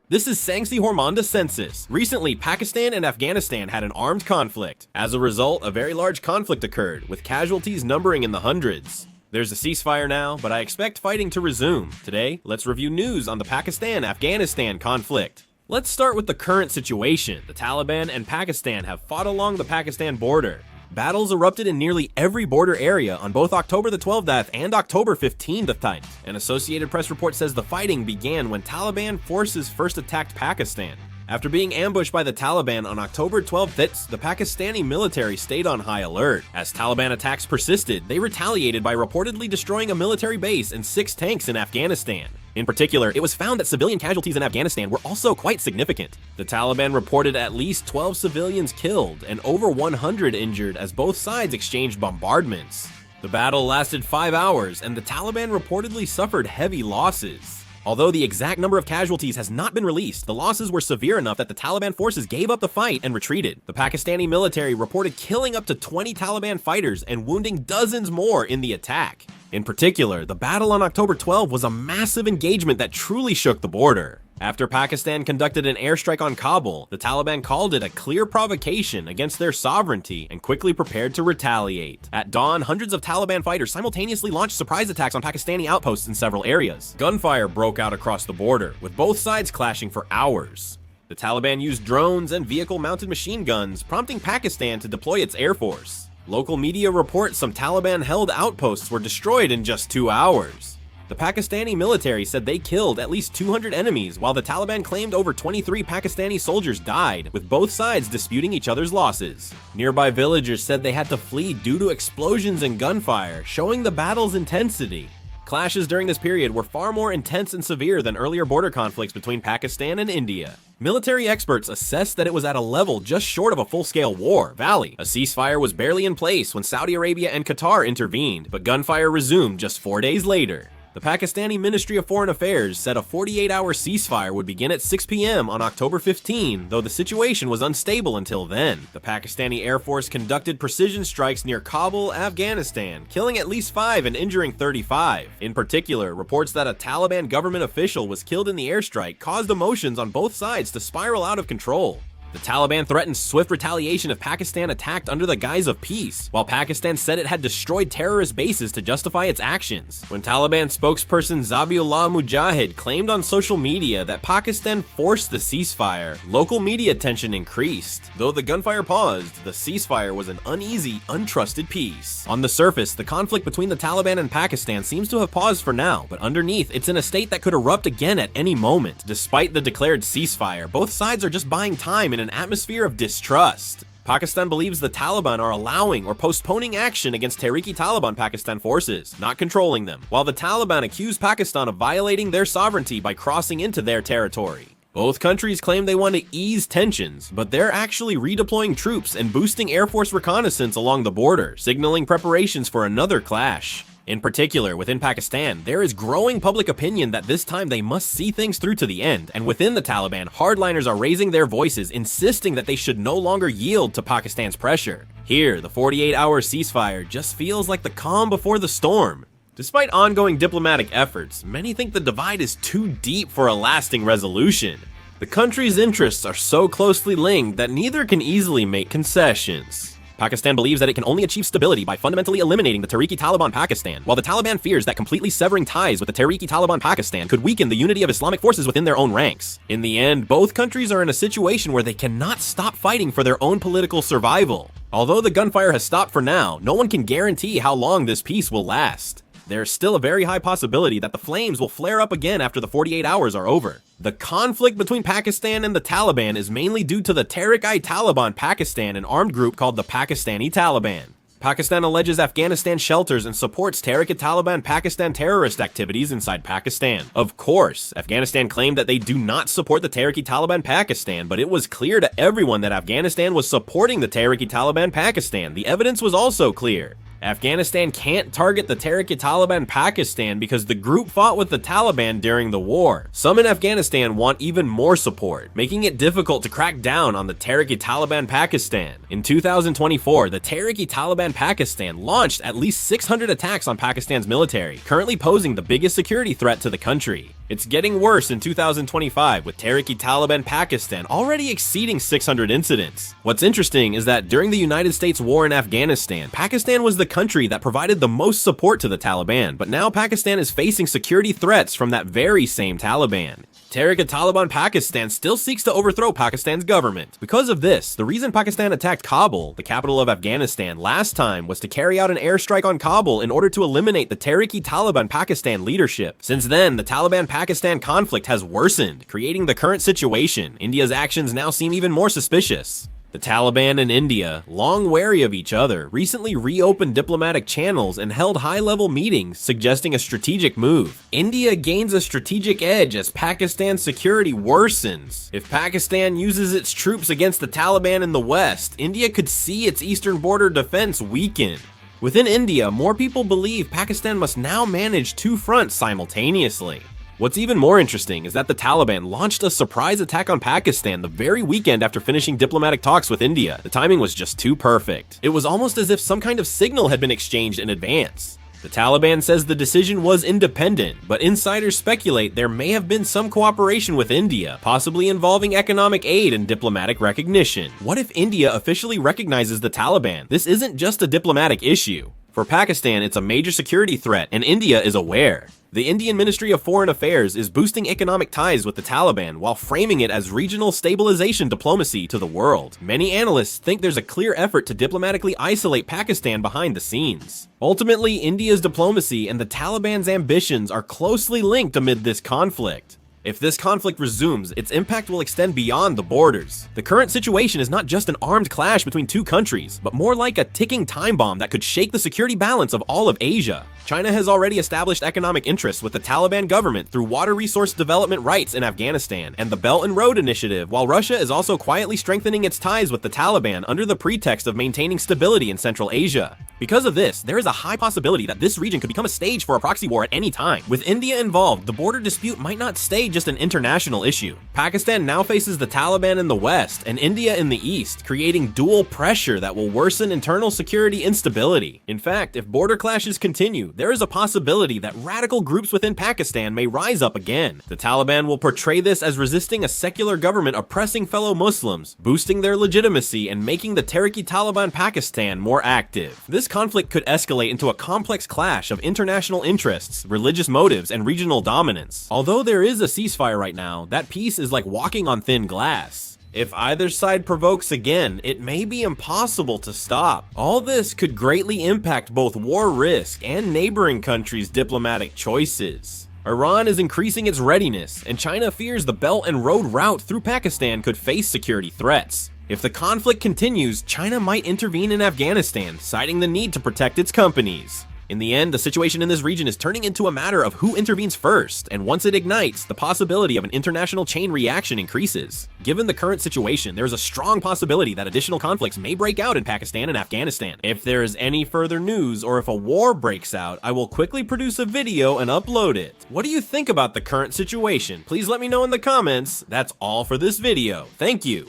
This is Sangsi Hormanda Census. Recently, Pakistan and Afghanistan had an armed conflict. As a result, a very large conflict occurred, with casualties numbering in the hundreds. There's a ceasefire now, but I expect fighting to resume. Today, let's review news on the Pakistan-Afghanistan conflict. Let's start with the current situation. The Taliban and Pakistan have fought along the Pakistan border. Battles erupted in nearly every border area on both October the 12th and October 15th. An Associated Press report says the fighting began when Taliban forces first attacked Pakistan. After being ambushed by the Taliban on October 12th, the Pakistani military stayed on high alert. As Taliban attacks persisted, they retaliated by reportedly destroying a military base and 6 tanks in Afghanistan. In particular, it was found that civilian casualties in Afghanistan were also quite significant. The Taliban reported at least 12 civilians killed and over 100 injured as both sides exchanged bombardments. The battle lasted 5 hours, and the Taliban reportedly suffered heavy losses. Although the exact number of casualties has not been released, the losses were severe enough that the Taliban forces gave up the fight and retreated. The Pakistani military reported killing up to 20 Taliban fighters and wounding dozens more in the attack. In particular, the battle on October 12 was a massive engagement that truly shook the border. After Pakistan conducted an airstrike on Kabul, the Taliban called it a clear provocation against their sovereignty and quickly prepared to retaliate. At dawn, hundreds of Taliban fighters simultaneously launched surprise attacks on Pakistani outposts in several areas. Gunfire broke out across the border, with both sides clashing for hours. The Taliban used drones and vehicle-mounted machine guns, prompting Pakistan to deploy its air force. Local media report some Taliban-held outposts were destroyed in just 2 hours. The Pakistani military said they killed at least 200 enemies, while the Taliban claimed over 23 Pakistani soldiers died, with both sides disputing each other's losses. Nearby villagers said they had to flee due to explosions and gunfire, showing the battle's intensity. Clashes during this period were far more intense and severe than earlier border conflicts between Pakistan and India. Military experts assessed that it was at a level just short of a full-scale war. A ceasefire was barely in place when Saudi Arabia and Qatar intervened, but gunfire resumed just 4 days later. The Pakistani Ministry of Foreign Affairs said a 48-hour ceasefire would begin at 6 p.m. on October 15, though the situation was unstable until then. The Pakistani Air Force conducted precision strikes near Kabul, Afghanistan, killing at least 5 and injuring 35. In particular, reports that a Taliban government official was killed in the airstrike caused emotions on both sides to spiral out of control. The Taliban threatened swift retaliation if Pakistan attacked under the guise of peace, while Pakistan said it had destroyed terrorist bases to justify its actions. When Taliban spokesperson Zabiullah Mujahid claimed on social media that Pakistan forced the ceasefire, local media tension increased. Though the gunfire paused, the ceasefire was an uneasy, untrusted peace. On the surface, the conflict between the Taliban and Pakistan seems to have paused for now, but underneath, it's in a state that could erupt again at any moment. Despite the declared ceasefire, both sides are just buying time in an atmosphere of distrust. Pakistan believes the Taliban are allowing or postponing action against Tehrik-i-Taliban Pakistan forces, not controlling them, while the Taliban accuse Pakistan of violating their sovereignty by crossing into their territory. Both countries claim they want to ease tensions, but they're actually redeploying troops and boosting Air Force reconnaissance along the border, signaling preparations for another clash. In particular, within Pakistan, there is growing public opinion that this time they must see things through to the end, and within the Taliban, hardliners are raising their voices, insisting that they should no longer yield to Pakistan's pressure. Here, the 48-hour ceasefire just feels like the calm before the storm. Despite ongoing diplomatic efforts, many think the divide is too deep for a lasting resolution. The country's interests are so closely linked that neither can easily make concessions. Pakistan believes that it can only achieve stability by fundamentally eliminating the Tehrik-i-Taliban Pakistan, while the Taliban fears that completely severing ties with the Tehrik-i-Taliban Pakistan could weaken the unity of Islamic forces within their own ranks. In the end, both countries are in a situation where they cannot stop fighting for their own political survival. Although the gunfire has stopped for now, no one can guarantee how long this peace will last. There's still a very high possibility that the flames will flare up again after the 48 hours are over. The conflict between Pakistan and the Taliban is mainly due to the Tehrik-i-Taliban Pakistan, an armed group called the Pakistani-Taliban. Pakistan alleges Afghanistan shelters and supports Tehrik-i-Taliban Pakistan terrorist activities inside Pakistan. Of course, Afghanistan claimed that they do not support the Tehrik-i-Taliban Pakistan, but it was clear to everyone that Afghanistan was supporting the Tehrik-i-Taliban Pakistan. The evidence was also clear. Afghanistan can't target the Tehrik-i-Taliban Pakistan because the group fought with the Taliban during the war. Some in Afghanistan want even more support, making it difficult to crack down on the Tehrik-i-Taliban Pakistan. In 2024, the Tehrik-i-Taliban Pakistan launched at least 600 attacks on Pakistan's military, currently posing the biggest security threat to the country. It's getting worse in 2025, with Tehrik-i-Taliban Pakistan already exceeding 600 incidents. What's interesting is that during the United States war in Afghanistan, Pakistan was the country that provided the most support to the Taliban, but now Pakistan is facing security threats from that very same Taliban. Tehrik-i-Taliban Pakistan still seeks to overthrow Pakistan's government. Because of this, the reason Pakistan attacked Kabul, the capital of Afghanistan, last time was to carry out an airstrike on Kabul in order to eliminate the Tehrik-i-Taliban Pakistan leadership. Since then, the Taliban-Pakistan conflict has worsened, creating the current situation. India's actions now seem even more suspicious. The Taliban and India, long wary of each other, recently reopened diplomatic channels and held high-level meetings, suggesting a strategic move. India gains a strategic edge as Pakistan's security worsens. If Pakistan uses its troops against the Taliban in the west, India could see its eastern border defense weaken. Within India, more people believe Pakistan must now manage two fronts simultaneously. What's even more interesting is that the Taliban launched a surprise attack on Pakistan the very weekend after finishing diplomatic talks with India. The timing was just too perfect. It was almost as if some kind of signal had been exchanged in advance. The Taliban says the decision was independent, but insiders speculate there may have been some cooperation with India, possibly involving economic aid and diplomatic recognition. What if India officially recognizes the Taliban? This isn't just a diplomatic issue. For Pakistan, it's a major security threat, and India is aware. The Indian Ministry of Foreign Affairs is boosting economic ties with the Taliban while framing it as regional stabilization diplomacy to the world. Many analysts think there's a clear effort to diplomatically isolate Pakistan behind the scenes. Ultimately, India's diplomacy and the Taliban's ambitions are closely linked amid this conflict. If this conflict resumes, its impact will extend beyond the borders. The current situation is not just an armed clash between two countries, but more like a ticking time bomb that could shake the security balance of all of Asia. China has already established economic interests with the Taliban government through water resource development rights in Afghanistan and the Belt and Road Initiative, while Russia is also quietly strengthening its ties with the Taliban under the pretext of maintaining stability in Central Asia. Because of this, there is a high possibility that this region could become a stage for a proxy war at any time. With India involved, the border dispute might not stay just an international issue. Pakistan now faces the Taliban in the west and India in the east, creating dual pressure that will worsen internal security instability. In fact, if border clashes continue, there is a possibility that radical groups within Pakistan may rise up again. The Taliban will portray this as resisting a secular government oppressing fellow Muslims, boosting their legitimacy and making the Tehrik-i-Taliban Pakistan more active. This conflict could escalate into a complex clash of international interests, religious motives, and regional dominance. Although there is a ceasefire right now, that peace is like walking on thin glass. If either side provokes again, it may be impossible to stop. All this could greatly impact both war risk and neighboring countries' diplomatic choices. Iran is increasing its readiness, and China fears the Belt and Road route through Pakistan could face security threats. If the conflict continues, China might intervene in Afghanistan, citing the need to protect its companies. In the end, the situation in this region is turning into a matter of who intervenes first, and once it ignites, the possibility of an international chain reaction increases. Given the current situation, there is a strong possibility that additional conflicts may break out in Pakistan and Afghanistan. If there is any further news or if a war breaks out, I will quickly produce a video and upload it. What do you think about the current situation? Please let me know in the comments. That's all for this video. Thank you.